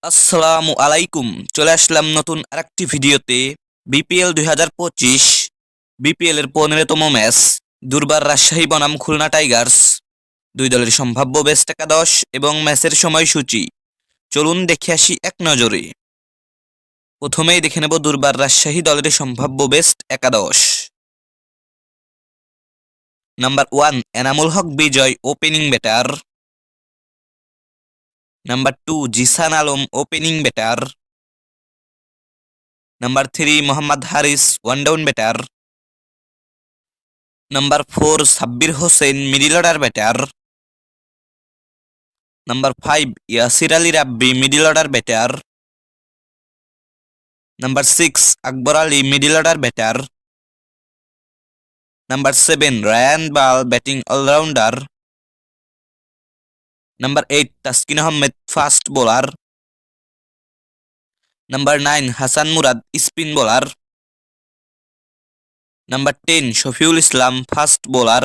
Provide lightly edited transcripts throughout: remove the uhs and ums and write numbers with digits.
আসসালামু আলাইকুম। চলে আসলাম নতুন আরেকটি ভিডিওতে। বিপিএল 2025 বিপিএল এর 15তম ম্যাচ, দুর্বার রাজশাহী বনাম খুলনা টাইগার্স, দুই দলের সম্ভাব্য বেস্ট একাদশ এবং ম্যাচের সময়সূচি চলুন দেখে আসি এক নজরে। প্রথমেই দেখে নেব দুর্বার রাজশাহী দলের সম্ভাব্য বেস্ট একাদশ। Number 1 Enamul Haque Bijoy, opening batter. Number 2 Jishan Alam, opening batter. Number 3 Mohammad Haris, one down batter. Number 4 Sabbir Hossain, middle order batter. Number 5 Yasir Ali Rabbi, middle order batter. Number 6 Akbar Ali, middle order batter. Number 7 Ryan Burl, batting allrounder. Number 8 Taskin Ahmed, fast bowler. Number 9 Hasan Murad, spin bowler. Number 10 Shafiul Islam, fast bowler.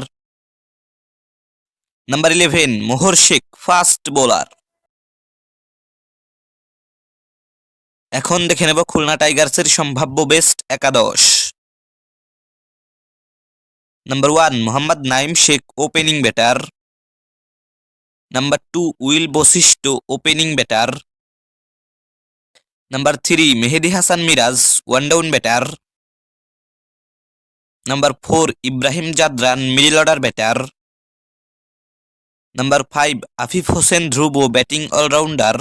Number 11 Mohor Sheikh, fast bowler. এখন দেখে নেব খুলনা টাইগার্সের সম্ভাব্য best একাদশ। Number 1 Mohammad Naim Sheikh, opening batter. Number 2 Will বশিষ্ঠ, opening batter. Number 3 Mehedi Hasan Miraz, one down batter. Number 4 Ibrahim Zadran, middle order batter. Number 5 Afif Hossain Dhruba, batting allrounder.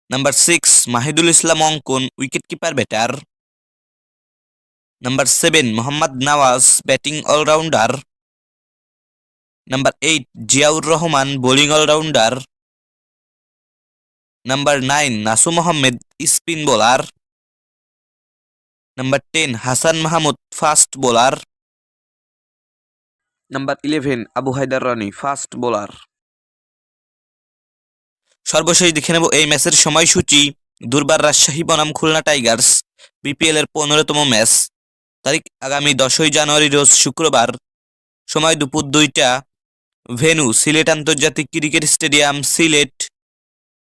Number 6 Mahidul Islam Ankon, wicket keeper batter. Number 7 Mohammad Nawaz, batting allrounder. Number 8 Ziaur Rahman, bowling allrounder. Number 9 Nasum Ahmed, spin bowler. Number 10 Hasan Mahmud, fast bowler. Number 11 Abu Haider Rony, fast bowler. সর্বশেষ দেখে নেব এই ম্যাচের সময়সূচি। দুর্বার রাজশাহী বনাম Khulna Tigers, BPL এর 15তম match, তারিখ আগামী 10ই জানুয়ারি রোজ শুক্রবার, সময় দুপুর 2টা, ভেন্যু সিলেট আন্তর্জাতিক ক্রিকেট স্টেডিয়াম, সিলেট।